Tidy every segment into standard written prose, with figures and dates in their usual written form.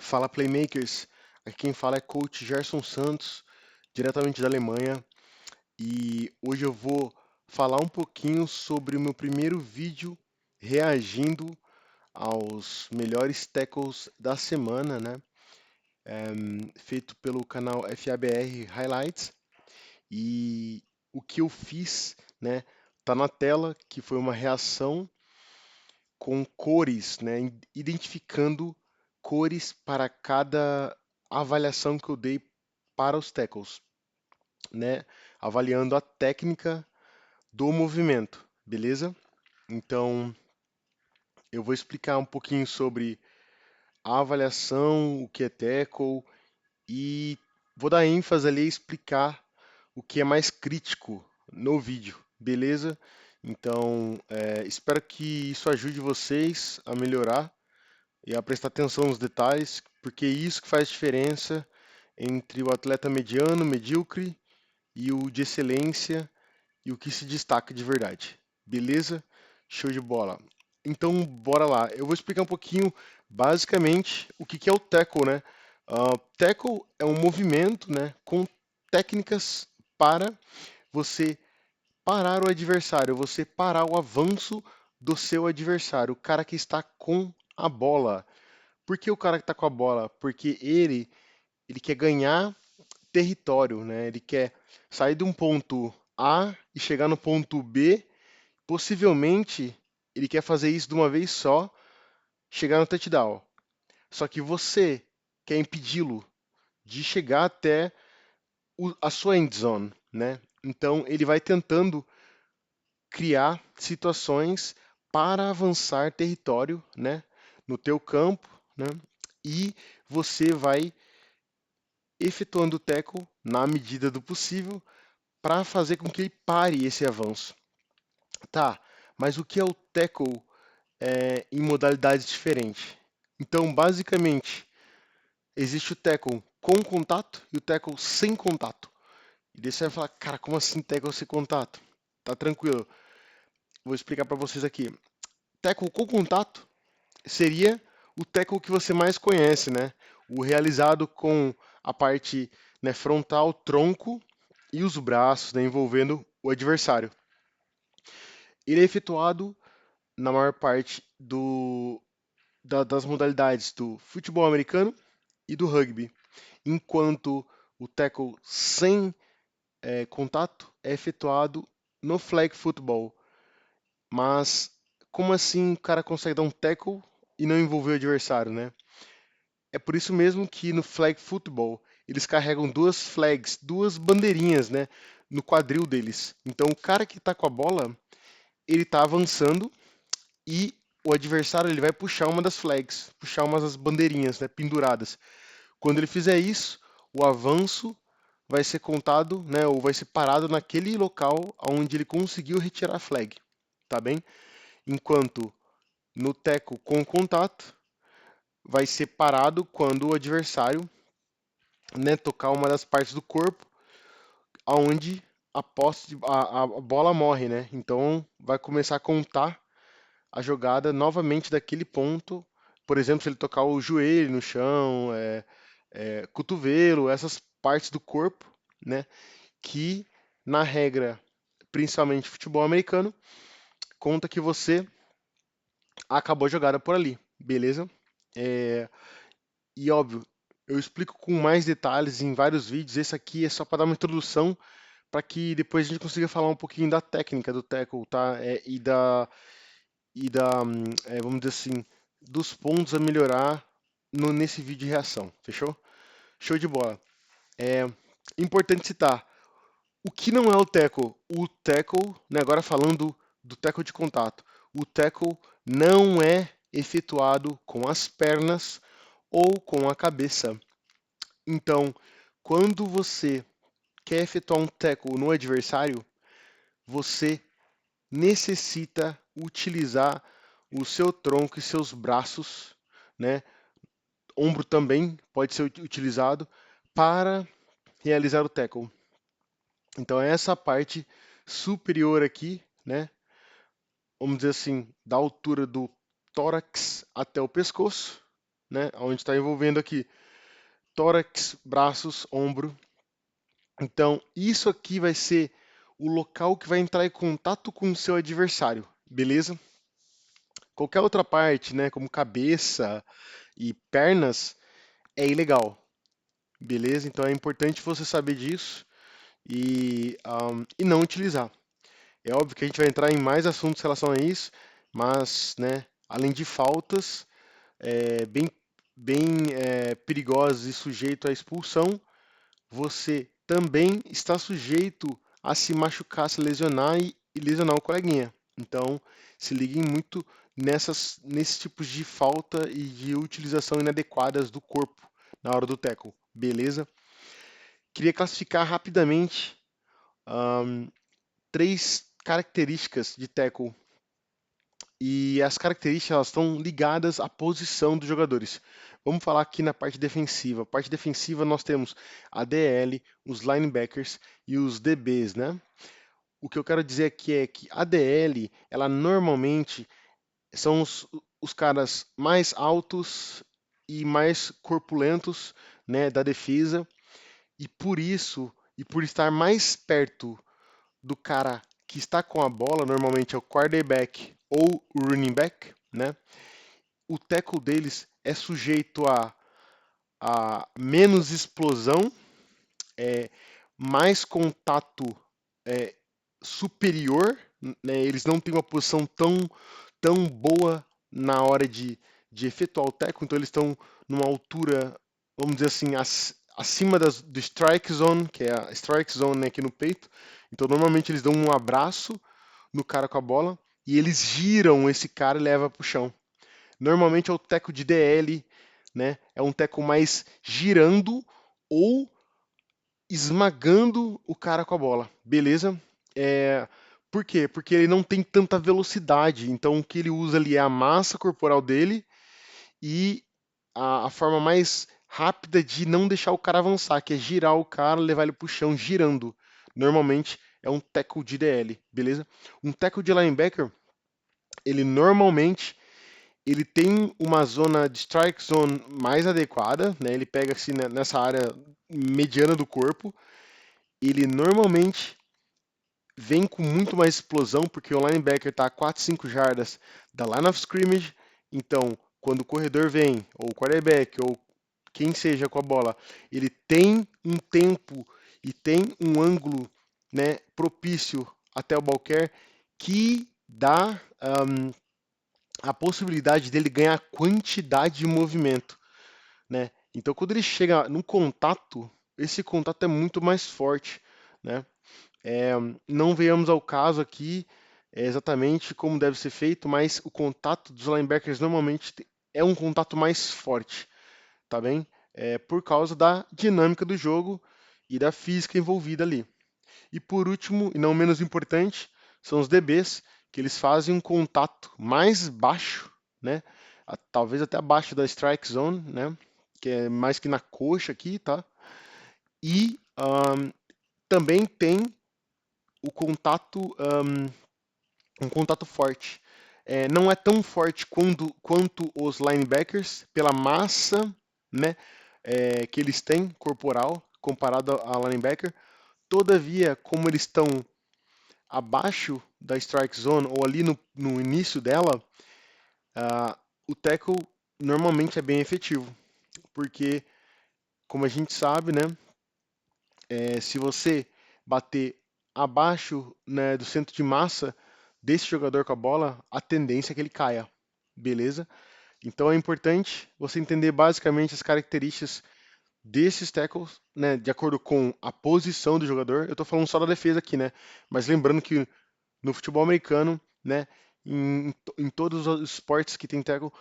Fala Playmakers, aqui quem fala é Coach Gerson Santos, diretamente da Alemanha, e hoje eu vou falar um pouquinho sobre o meu primeiro vídeo reagindo aos melhores tackles da semana, né? Feito pelo canal FABR Highlights, e o que eu fiz, né? Tá na tela, que foi uma reação com cores, né? Identificando cores para cada avaliação que eu dei para os tackles, né? Avaliando a técnica do movimento, beleza? Então, eu vou explicar um pouquinho sobre a avaliação, o que é tackle e vou dar ênfase ali a explicar o que é mais crítico no vídeo, beleza? Então, espero que isso ajude vocês a melhorar e a prestar atenção nos detalhes, porque é isso que faz diferença entre o atleta mediano, medíocre e o de excelência e o que se destaca de verdade. Beleza? Show de bola. Então, bora lá. Eu vou explicar um pouquinho, basicamente, o que é o tackle, né? Tackle é um movimento, né, com técnicas para você parar o adversário, você parar o avanço do seu adversário, o cara que está com a bola. Por que o cara que está com a bola? Porque ele quer ganhar território, né? Ele quer sair de um ponto A e chegar no ponto B. Possivelmente, ele quer fazer isso de uma vez só, chegar no touchdown. Só que você quer impedi-lo de chegar até a sua end zone, né? Então, ele vai tentando criar situações para avançar território, né? No teu campo, né? E você vai efetuando o tackle na medida do possível para fazer com que ele pare esse avanço. Tá, mas o que é o tackle em modalidades diferentes? Então, basicamente, existe o tackle com contato e o tackle sem contato. E daí você vai falar, cara, como assim tackle sem contato? Tá tranquilo, vou explicar para vocês aqui. Tackle com contato seria o tackle que você mais conhece, né? O realizado com a parte, né, frontal, tronco e os braços, né, envolvendo o adversário. Ele é efetuado na maior parte das modalidades do futebol americano e do rugby, enquanto o tackle sem contato é efetuado no flag football. Mas como assim o cara consegue dar um tackle e não envolver o adversário, né? É por isso mesmo que no flag football eles carregam duas flags, duas bandeirinhas, né, no quadril deles. Então o cara que está com a bola, ele está avançando e o adversário ele vai puxar uma das flags, puxar uma das bandeirinhas, né, penduradas. Quando ele fizer isso, o avanço vai ser contado, né, ou vai ser parado naquele local onde ele conseguiu retirar a flag, tá bem? Enquanto no teco com contato vai ser parado quando o adversário, né, tocar uma das partes do corpo aonde a bola morre, né? Então vai começar a contar a jogada novamente daquele ponto. Por exemplo, se ele tocar o joelho no chão, cotovelo, essas partes do corpo, né? Que na regra, principalmente futebol americano, conta que você acabou a jogada por ali, beleza? É, e óbvio, eu explico com mais detalhes em vários vídeos. Esse aqui é só para dar uma introdução para que depois a gente consiga falar um pouquinho da técnica do tackle, tá? Vamos dizer assim, dos pontos a melhorar nesse vídeo de reação, fechou? Show de bola. É importante citar, o que não é o tackle? O tackle, né, agora falando do tackle de contato, o tackle não é efetuado com as pernas ou com a cabeça. Então, quando você quer efetuar um tackle no adversário, você necessita utilizar o seu tronco e seus braços, né? Ombro também pode ser utilizado para realizar o tackle. Então é essa parte superior aqui, né? Vamos dizer assim, da altura do tórax até o pescoço, né? Onde está envolvendo aqui tórax, braços, ombro. Então, isso aqui vai ser o local que vai entrar em contato com o seu adversário, beleza? Qualquer outra parte, né, como cabeça e pernas, é ilegal, beleza? Então é importante você saber disso e não utilizar. É óbvio que a gente vai entrar em mais assuntos em relação a isso, mas, né, além de faltas bem perigosas e sujeito à expulsão, você também está sujeito a se machucar, se lesionar e lesionar o coleguinha. Então, se liguem muito nesses tipos de falta e de utilização inadequadas do corpo na hora do tackle, beleza? Queria classificar rapidamente ahn, três características de tackle e as características elas estão ligadas à posição dos jogadores. Vamos falar aqui na parte defensiva. Parte defensiva nós temos a DL, os linebackers e os DBs, né? O que eu quero dizer aqui é que a DL, ela normalmente são os caras mais altos e mais corpulentos, né, da defesa, e por isso, e por estar mais perto do cara que está com a bola, normalmente é o quarterback ou o running back, né? O tackle deles é sujeito a menos explosão, mais contato é, superior, né? Eles não têm uma posição tão boa na hora de efetuar o tackle, então eles estão numa altura, vamos dizer assim, acima do strike zone, que é a strike zone, né, aqui no peito. Então normalmente eles dão um abraço no cara com a bola e eles giram esse cara e leva para o chão. Normalmente é o teco de DL, né? É um teco mais girando ou esmagando o cara com a bola, beleza? Por quê? Porque ele não tem tanta velocidade, então o que ele usa ali é a massa corporal dele e a forma mais rápida de não deixar o cara avançar, que é girar o cara, levar ele pro chão girando. Normalmente é um tackle de DL, beleza? Um tackle de linebacker, ele normalmente ele tem uma zona de strike zone mais adequada, né? Ele pega assim nessa área mediana do corpo. Ele normalmente vem com muito mais explosão, porque o linebacker está a 4, 5 jardas da line of scrimmage. Então, quando o corredor vem, ou o quarterback, ou quem seja com a bola, ele tem um tempo e tem um ângulo, né, propício até o ball carrier que dá a possibilidade dele ganhar quantidade de movimento, né? Então, quando ele chega no contato, esse contato é muito mais forte, né? É, não venhamos ao caso aqui exatamente como deve ser feito, mas o contato dos linebackers normalmente é um contato mais forte, tá bem? Por causa da dinâmica do jogo e da física envolvida ali. E por último, e não menos importante, são os DBs, que eles fazem um contato mais baixo, né? Talvez até abaixo da strike zone, né? Que é mais que na coxa aqui, tá? E também tem o contato, um contato forte. Não é tão forte quanto os linebackers, pela massa, né, que eles têm corporal comparado a linebacker. Todavia, como eles estão abaixo da strike zone ou ali no início dela, o tackle normalmente é bem efetivo, porque, como a gente sabe, né, se você bater abaixo, né, do centro de massa desse jogador com a bola, a tendência é que ele caia, beleza? Então é importante você entender basicamente as características desses tackles, né, de acordo com a posição do jogador. Eu estou falando só da defesa aqui, né? Mas lembrando que no futebol americano, né, em todos os esportes que tem tackle,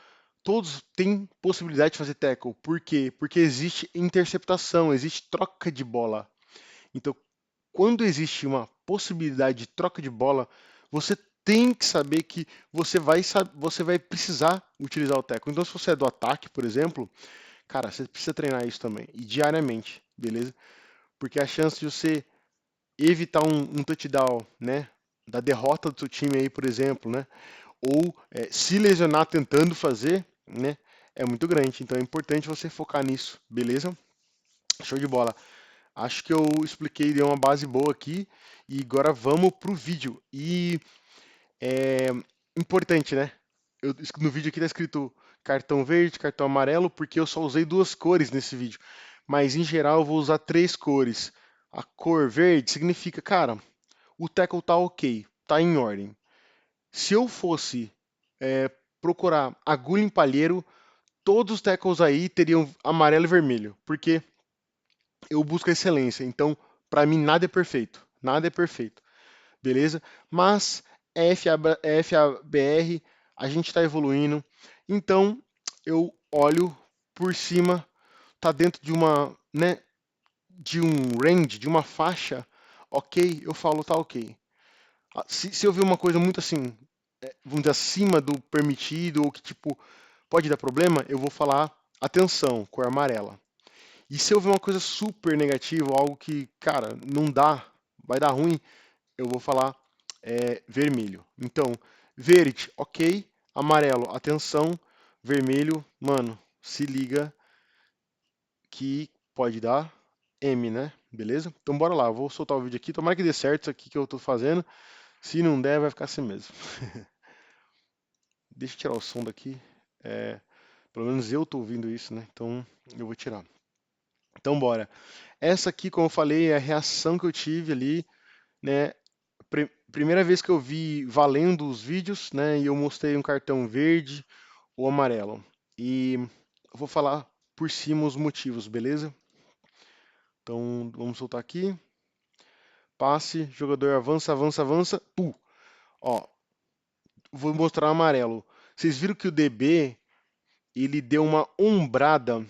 todos têm possibilidade de fazer tackle. Por quê? Porque existe interceptação, existe troca de bola. Então, quando existe uma possibilidade de troca de bola, você tem que saber que você vai precisar utilizar o tackle. Então, se você é do ataque, por exemplo, cara, você precisa treinar isso também, e diariamente, beleza? Porque a chance de você evitar um touchdown, né, da derrota do seu time aí, por exemplo, né, ou se lesionar tentando fazer, né, é muito grande. Então é importante você focar nisso, beleza? Show de bola. Acho que eu expliquei, dei uma base boa aqui. E agora vamos pro vídeo. E é importante, né? No vídeo aqui tá escrito cartão verde, cartão amarelo, porque eu só usei duas cores nesse vídeo. Mas em geral eu vou usar três cores. A cor verde significa, cara, o tackle tá ok, tá em ordem. Se eu fosse procurar agulha em palheiro, todos os tackles aí teriam amarelo e vermelho, porque eu busco a excelência. Então, para mim, nada é perfeito. Nada é perfeito, beleza? Mas FABR, a gente está evoluindo. Então, eu olho por cima, tá dentro de uma, né, de um range, de uma faixa, ok, eu falo tá ok. Se eu ver uma coisa muito assim, vamos dizer, acima do permitido, ou que tipo, pode dar problema, eu vou falar atenção, cor amarela. E se eu ver uma coisa super negativa, algo que, cara, não dá, vai dar ruim, eu vou falar vermelho. Então, verde, ok. Amarelo, atenção. Vermelho, mano, se liga que pode dar M, né? Beleza? Então bora lá, eu vou soltar o vídeo aqui. Tomara que dê certo isso aqui que eu tô fazendo. Se não der, vai ficar assim mesmo. Deixa eu tirar o som daqui. É, pelo menos eu tô ouvindo isso, né? Então eu vou tirar. Então bora. Essa aqui, como eu falei, é a reação que eu tive ali, né? Primeira vez que eu vi valendo os vídeos, né? E eu mostrei um cartão verde ou amarelo. E eu vou falar por cima os motivos, beleza? Então vamos soltar aqui. Passe, jogador avança, avança, avança. Ó, vou mostrar o amarelo. Vocês viram que o DB ele deu uma ombrada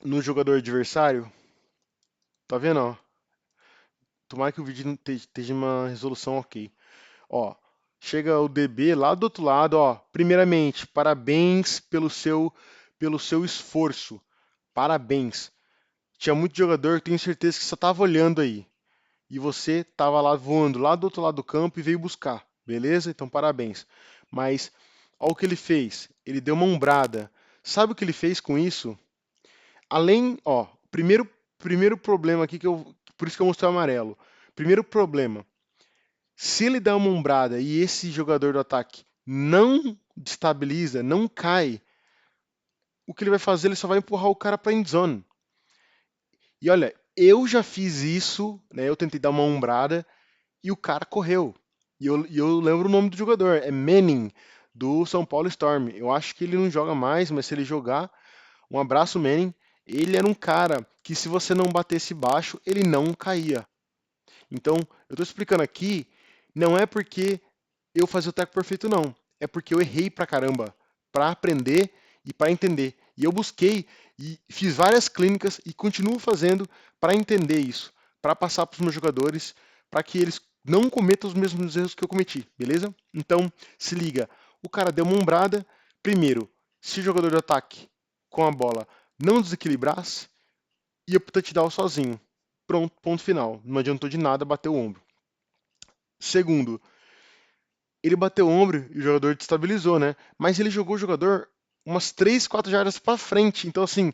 no jogador adversário? Tá vendo, ó? Tomara que o vídeo não esteja uma resolução ok. Ó, chega o DB lá do outro lado, ó. Primeiramente, parabéns pelo seu esforço. Parabéns. Tinha muito jogador, tenho certeza que só tava olhando aí. E você tava lá voando lá do outro lado do campo e veio buscar. Beleza? Então parabéns. Mas olha o que ele fez. Ele deu uma ombrada. Sabe o que ele fez com isso? Além, ó, primeiro problema aqui por isso que eu mostrei o amarelo. Primeiro problema, se ele dá uma ombrada e esse jogador do ataque não destabiliza, não cai, o que ele vai fazer? Ele só vai empurrar o cara para end zone. E olha, eu já fiz isso, né? Eu tentei dar uma ombrada e o cara correu. E eu lembro o nome do jogador, é Manning, do São Paulo Storm. Eu acho que ele não joga mais, mas se ele jogar, um abraço, Manning. Ele era um cara que se você não batesse baixo, ele não caía. Então, eu estou explicando aqui, não é porque eu fazia o teco perfeito, não. É porque eu errei pra caramba, pra aprender e pra entender. E eu busquei e fiz várias clínicas e continuo fazendo para entender isso, para passar para os meus jogadores, para que eles não cometam os mesmos erros que eu cometi, beleza? Então, se liga. O cara deu uma ombrada. Primeiro, se o jogador de ataque com a bola não desequilibrasse, ia pro touchdown sozinho. Pronto, ponto final. Não adiantou de nada bater o ombro. Segundo, ele bateu o ombro e o jogador destabilizou, né? Mas ele jogou o jogador umas 3, 4 jardas para frente. Então, assim,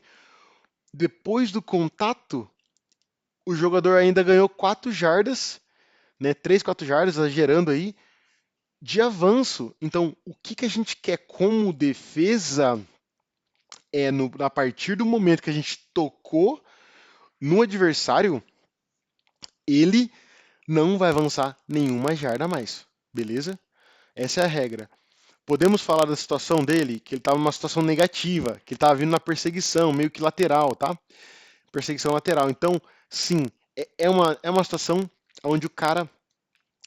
depois do contato, o jogador ainda ganhou 4 jardas, né? 3, 4 jardas, exagerando aí, de avanço. Então, o que a gente quer como defesa é, a partir do momento que a gente tocou no adversário, ele não vai avançar nenhuma jarda a mais, beleza? Essa é a regra. Podemos falar da situação dele, que ele estava numa situação negativa, que ele estava vindo na perseguição, meio que lateral, tá? Perseguição lateral. Então, sim, é uma situação onde o cara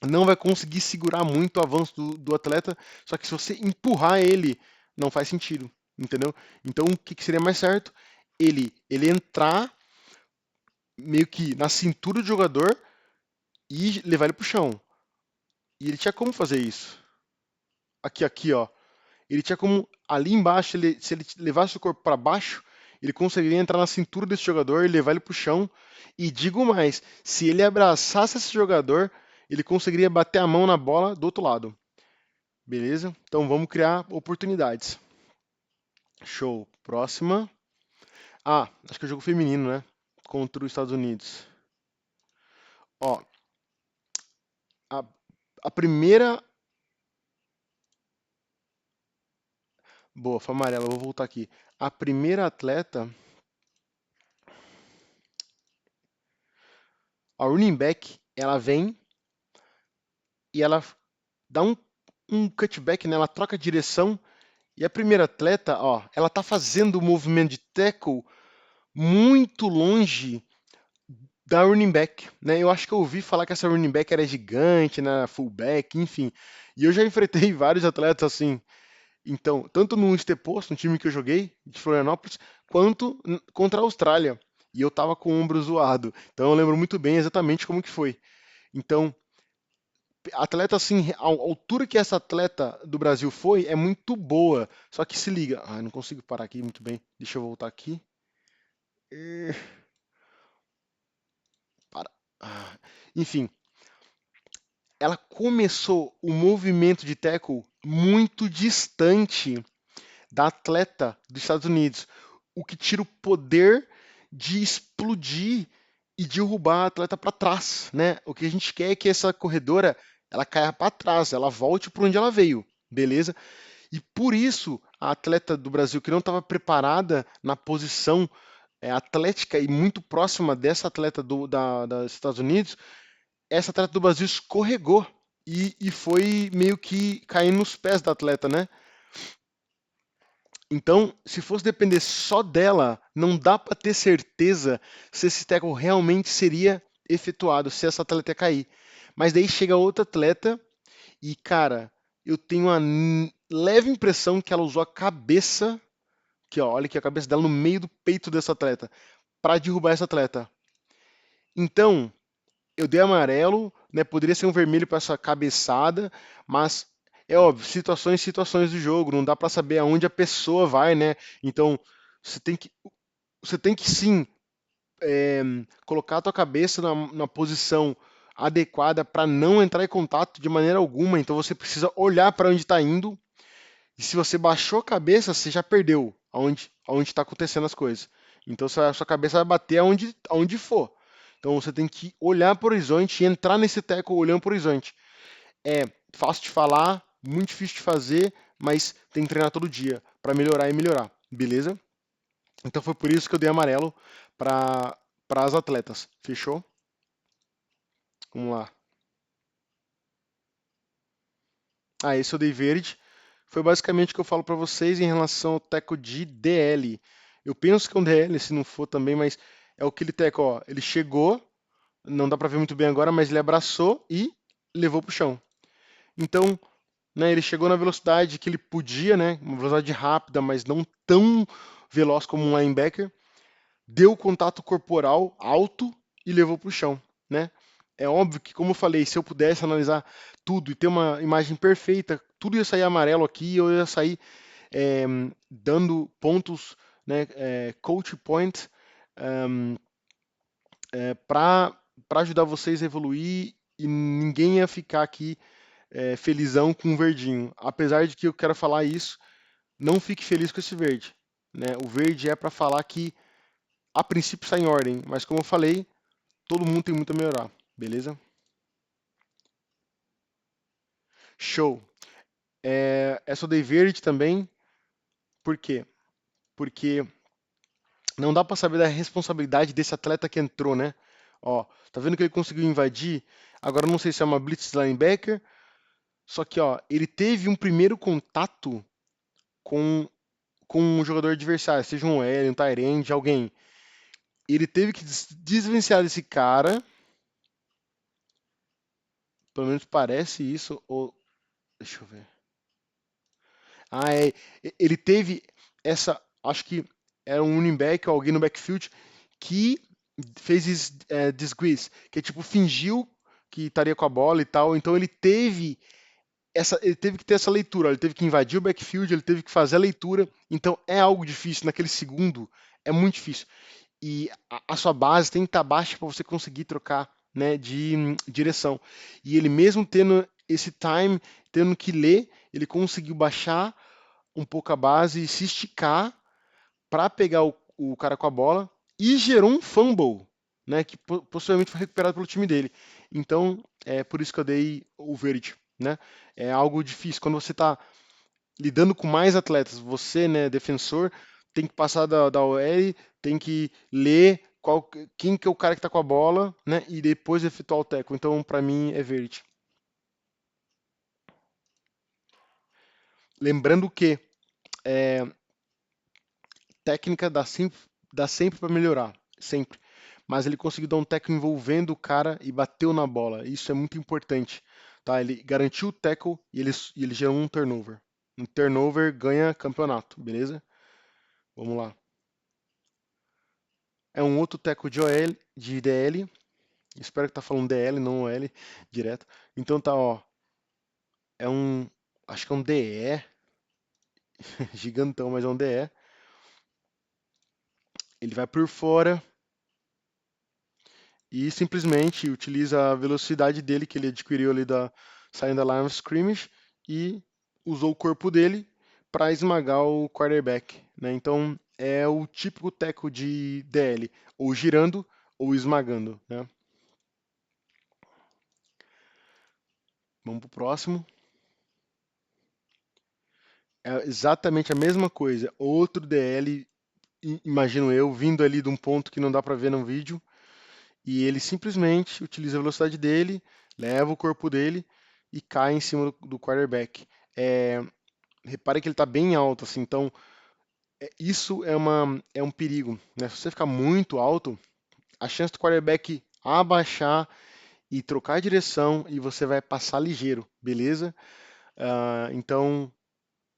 não vai conseguir segurar muito o avanço do atleta, só que se você empurrar ele, não faz sentido, entendeu? Então, o que seria mais certo? Ele entrar meio que na cintura do jogador e levar ele pro chão. E ele tinha como fazer isso. Aqui, ó. Ele tinha como ali embaixo, se ele levasse o corpo para baixo, ele conseguiria entrar na cintura desse jogador e levar ele para o chão. E digo mais, se ele abraçasse esse jogador, ele conseguiria bater a mão na bola do outro lado. Beleza? Então vamos criar oportunidades. Show. Próxima. Ah, acho que é o jogo feminino, né? Contra os Estados Unidos. Ó, a, a primeira. Boa, foi amarela, eu vou voltar aqui. A primeira atleta, a running back, ela vem e ela dá um cutback, né? Ela troca a direção. E a primeira atleta, ó, ela tá fazendo o movimento de tackle muito longe da running back, né? Eu acho que eu ouvi falar que essa running back era gigante, né? Fullback, enfim. E eu já enfrentei vários atletas assim. Então, tanto no Esteposto, no time que eu joguei, de Florianópolis, quanto contra a Austrália. E eu tava com o ombro zoado. Então eu lembro muito bem exatamente como que foi. Então, atleta assim, a altura que essa atleta do Brasil foi é muito boa. Só que se liga. Ah, não consigo parar aqui muito bem. Deixa eu voltar aqui. Eh, Para. Ah, enfim, ela começou o movimento de tackle muito distante da atleta dos Estados Unidos, o que tira o poder de explodir e derrubar a atleta para trás, né? O que a gente quer é que essa corredora ela caia para trás, ela volte para onde ela veio, beleza? E por isso a atleta do Brasil que não estava preparada na posição atlética e muito próxima dessa atleta dos Estados Unidos, essa atleta do Brasil escorregou e foi meio que caindo nos pés da atleta, né? Então, se fosse depender só dela, não dá para ter certeza se esse tackle realmente seria efetuado, se essa atleta ia cair. Mas daí chega outra atleta e, cara, eu tenho uma leve impressão que ela usou a cabeça, que ó, olha aqui a cabeça dela no meio do peito dessa atleta, para derrubar essa atleta. Então, eu dei amarelo, né? Poderia ser um vermelho para essa cabeçada, mas é óbvio, situações, situações do jogo, não dá para saber aonde a pessoa vai, né? Então, você tem que, você tem que sim colocar a tua cabeça na posição adequada para não entrar em contato de maneira alguma. Então, você precisa olhar para onde está indo. E se você baixou a cabeça, você já perdeu aonde está acontecendo as coisas. Então, a sua cabeça vai bater aonde for. Então você tem que olhar para o horizonte e entrar nesse teco olhando para o horizonte. É fácil de falar, muito difícil de fazer, mas tem que treinar todo dia para melhorar e melhorar, beleza? Então foi por isso que eu dei amarelo para as atletas. Fechou? Vamos lá. Ah, esse eu dei verde. Foi basicamente o que eu falo para vocês em relação ao teco de DL. Eu penso que é um DL, se não for também, mas é aquele teco, ó. Ele chegou, não dá para ver muito bem agora, mas ele abraçou e levou pro chão. Então, né, ele chegou na velocidade que ele podia, né, uma velocidade rápida, mas não tão veloz como um linebacker, deu contato corporal alto e levou para o chão, né? É óbvio que, como eu falei, se eu pudesse analisar tudo e ter uma imagem perfeita, tudo ia sair amarelo aqui, eu ia sair dando pontos, né, coach point, para ajudar vocês a evoluir e ninguém ia ficar aqui felizão com o verdinho. Apesar de que eu quero falar isso, não fique feliz com esse verde. Né? O verde é para falar que a princípio está em ordem, mas como eu falei, todo mundo tem muito a melhorar, beleza? Show. Essa eu dei verde também, por quê? Porque não dá para saber da responsabilidade desse atleta que entrou, né? Ó, tá vendo que ele conseguiu invadir? Agora eu não sei se é uma blitz linebacker, só que ó, ele teve um primeiro contato com, com um jogador adversário, seja um L, um tight end, alguém. Ele teve que desvencilhar desse cara, pelo menos parece isso, ou deixa eu ver. Ah, ele teve essa, acho que era um running back ou alguém no backfield que fez disguise, que é tipo fingiu que estaria com a bola e tal, então ele teve que ter essa leitura, ele teve que invadir o backfield, ele teve que fazer a leitura, então é algo difícil naquele segundo, é muito difícil. E a sua base tem que estar baixa para você conseguir trocar, né, de direção. E ele mesmo tendo esse time, tendo que ler, ele conseguiu baixar um pouco a base e se esticar para pegar o cara com a bola e gerou um fumble, né, que possivelmente foi recuperado pelo time dele. Então, é por isso que eu dei o verde, né? É algo difícil. Quando você está lidando com mais atletas, você, né, defensor, tem que passar da OL, tem que ler quem que é o cara que está com a bola, né, e depois efetuar o tackle. Então, para mim, é verde. Lembrando que é, técnica dá sempre para melhorar, sempre. Mas ele conseguiu dar um tackle envolvendo o cara e bateu na bola. Isso é muito importante, tá? Ele garantiu o tackle e ele gerou um turnover. Um turnover ganha campeonato, beleza? Vamos lá. É um outro tackle de OL, de DL. Espero que tá falando DL, não OL, direto. Então tá, ó. É um, acho que é um DE, gigantão, mas é um DE. Ele vai por fora e simplesmente utiliza a velocidade dele que ele adquiriu ali saindo da line of scrimmage e usou o corpo dele para esmagar o quarterback, né? Então é o típico tackle de DL, ou girando ou esmagando, né? Vamos pro próximo. É exatamente a mesma coisa. Outro DL, imagino eu, vindo ali de um ponto que não dá para ver no vídeo, e ele simplesmente utiliza a velocidade dele, leva o corpo dele e cai em cima do quarterback. É, repare que ele está bem alto, assim, então isso é um perigo, né? Se você ficar muito alto, a chance do quarterback abaixar e trocar a direção e você vai passar ligeiro, beleza? Então,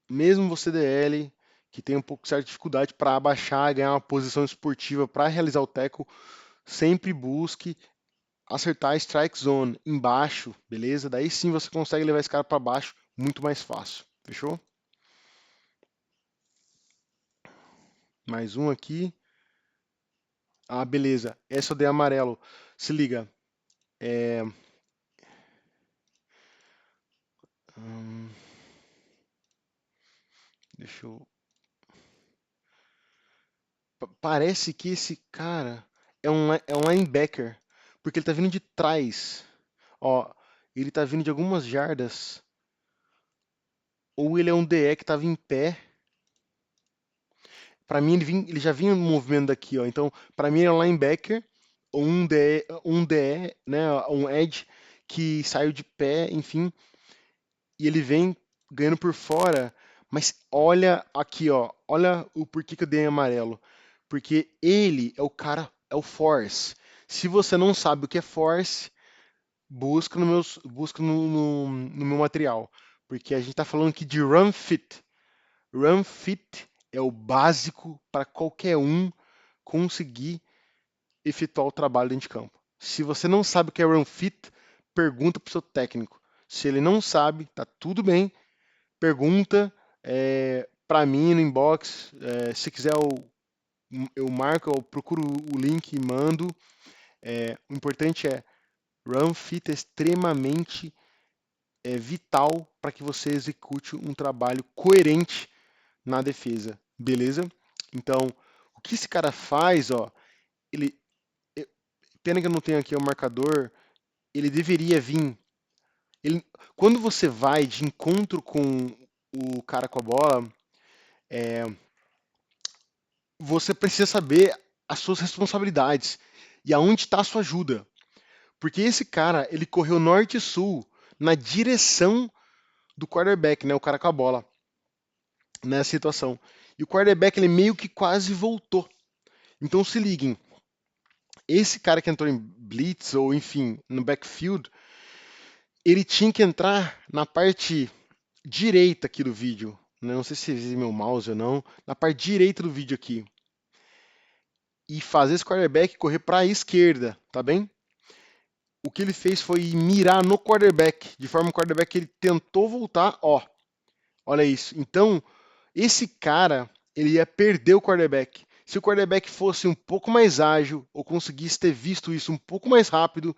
mesmo você DL, que tem um pouco de certa dificuldade para abaixar e ganhar uma posição esportiva para realizar o tackle, sempre busque acertar a strike zone embaixo, beleza? Daí sim você consegue levar esse cara para baixo muito mais fácil. Fechou? Mais um aqui. Ah, beleza. Essa eu dei amarelo. Se liga. É... hum, deixa eu. Parece que esse cara é um linebacker. Porque ele tá vindo de trás. Ó, ele tá vindo de algumas jardas. Ou ele é um DE que tava em pé. Pra mim, ele já vinha no movimento daqui, ó. Então, pra mim, ele é um linebacker ou um DE, né? Um edge que saiu de pé, enfim, e ele vem ganhando por fora. Mas olha aqui, ó. Olha o porquê que eu dei amarelo. Porque ele é o cara, é o force. Se você não sabe o que é force, busca no meu material. Porque a gente está falando aqui de run fit. Run fit é o básico para qualquer um conseguir efetuar o trabalho dentro de campo. Se você não sabe o que é run fit, pergunta para o seu técnico. Se ele não sabe, tá tudo bem. Pergunta para mim no inbox. Se quiser, eu marco, eu procuro o link e mando. O importante é run fit é extremamente vital para que você execute um trabalho coerente na defesa, beleza? Então, o que esse cara faz, ó, ele, pena que eu não tenho aqui o marcador, ele deveria vir. Ele, quando você vai de encontro com o cara com a bola, é, você precisa saber as suas responsabilidades e aonde está a sua ajuda. Porque esse cara, ele correu norte e sul na direção do quarterback, né, o cara com a bola, nessa situação. E o quarterback, ele meio que quase voltou. Então se liguem, esse cara que entrou em blitz ou enfim, no backfield, ele tinha que entrar na parte direita aqui do vídeo. Né? Não sei se vocês viram meu mouse ou não, na parte direita do vídeo aqui. E fazer esse quarterback correr para a esquerda, tá bem? O que ele fez foi mirar no quarterback, de forma que o quarterback ele tentou voltar, ó. Olha isso. Então, esse cara, ele ia perder o quarterback. Se o quarterback fosse um pouco mais ágil ou conseguisse ter visto isso um pouco mais rápido,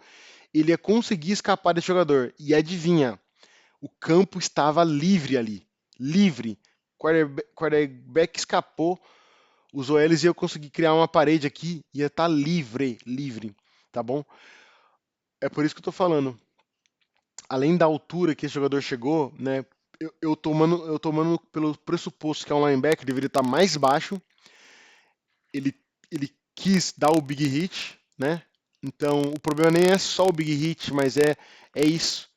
ele ia conseguir escapar desse jogador. E adivinha, o campo estava livre ali, livre. quarterback escapou, os OLs iam conseguir criar uma parede aqui, ia estar livre, tá bom? É por isso que eu tô falando. Além da altura que esse jogador chegou, né? Eu tomando pelo pressuposto que é um linebacker, deveria estar mais baixo. Ele, ele quis dar o big hit, né? Então o problema nem é só o big hit, mas é isso.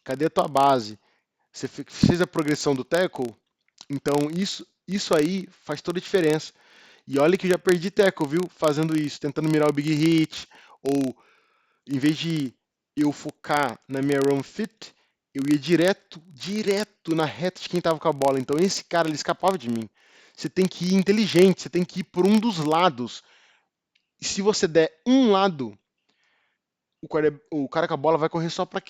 Cadê a tua base? Você fez a progressão do tackle, então isso aí faz toda a diferença. E olha que eu já perdi tackle, viu? Fazendo isso, tentando mirar o big hit, ou em vez de eu focar na minha run fit, eu ia direto na reta de quem tava com a bola. Então esse cara ele escapava de mim. Você tem que ir inteligente, você tem que ir por um dos lados. E se você der um lado, o cara com a bola vai correr só para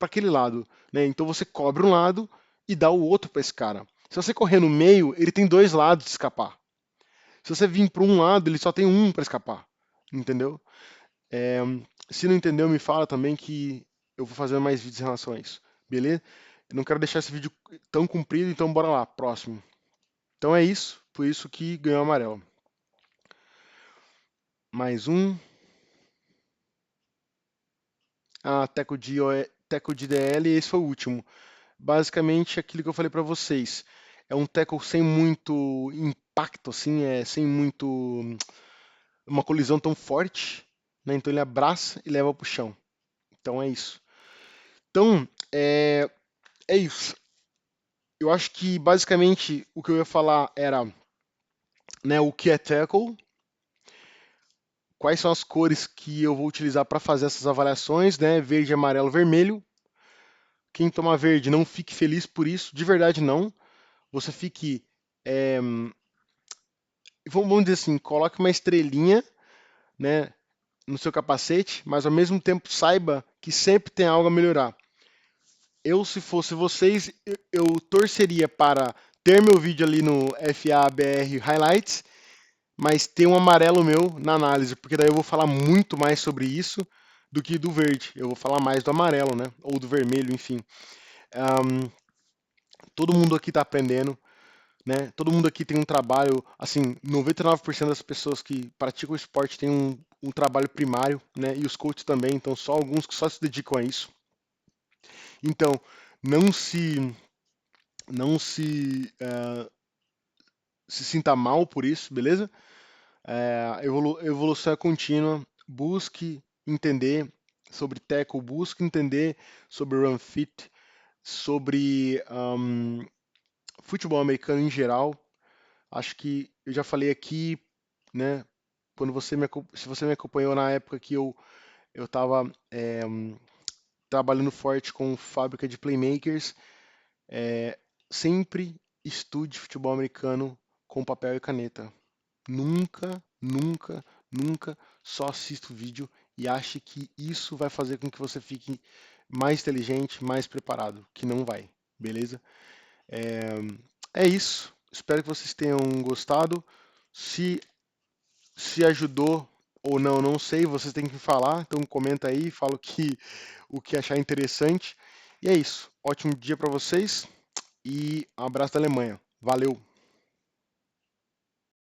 aquele lado, né? Então você cobre um lado e dá o outro para esse cara. Se você correr no meio, ele tem dois lados de escapar. Se você vir para um lado, ele só tem um para escapar, entendeu? É, se não entendeu, me fala também que eu vou fazer mais vídeos em relação a isso, beleza? Eu não quero deixar esse vídeo tão comprido, então bora lá, próximo. Então é isso, por isso que ganhou amarelo. Mais um. Ah, teco de DL, esse foi o último. Basicamente aquilo que eu falei para vocês. É um tackle sem muito impacto, assim, sem muito uma colisão tão forte, né? Então ele abraça e leva pro chão. Então é isso. Então é isso. Eu acho que basicamente o que eu ia falar era, né, o que é tackle, quais são as cores que eu vou utilizar para fazer essas avaliações, né? Verde, amarelo, vermelho. Quem toma verde não fique feliz por isso, de verdade não. Você fique é, vamos dizer assim, coloque uma estrelinha, né, no seu capacete, mas ao mesmo tempo saiba que sempre tem algo a melhorar. Eu, se fosse vocês, eu torceria para ter meu vídeo ali no FABR Highlights, mas ter um amarelo meu na análise, porque daí eu vou falar muito mais sobre isso do que do verde. Eu vou falar mais do amarelo, né? Ou do vermelho, enfim. Um, todo mundo aqui está aprendendo. Né? Todo mundo aqui tem um trabalho, assim, 99% das pessoas que praticam o esporte têm um trabalho primário, né? E os coaches também, então só alguns que só se dedicam a isso. Então, não se não se sinta mal por isso, beleza? Evolução é contínua, busque entender sobre tackle, busque entender sobre run fit, sobre futebol americano em geral. Acho que eu já falei aqui, né? Quando se você me acompanhou na época que eu estava trabalhando forte com fábrica de playmakers, sempre estude futebol americano com papel e caneta. Nunca só assista o vídeo e ache que isso vai fazer com que você fique mais inteligente, mais preparado, que não vai, beleza? É, é isso. Espero que vocês tenham gostado. Se se ajudou ou não, não sei, vocês têm que falar, então comenta aí, fala o que achar interessante. E é isso. Ótimo dia para vocês e um abraço da Alemanha. Valeu!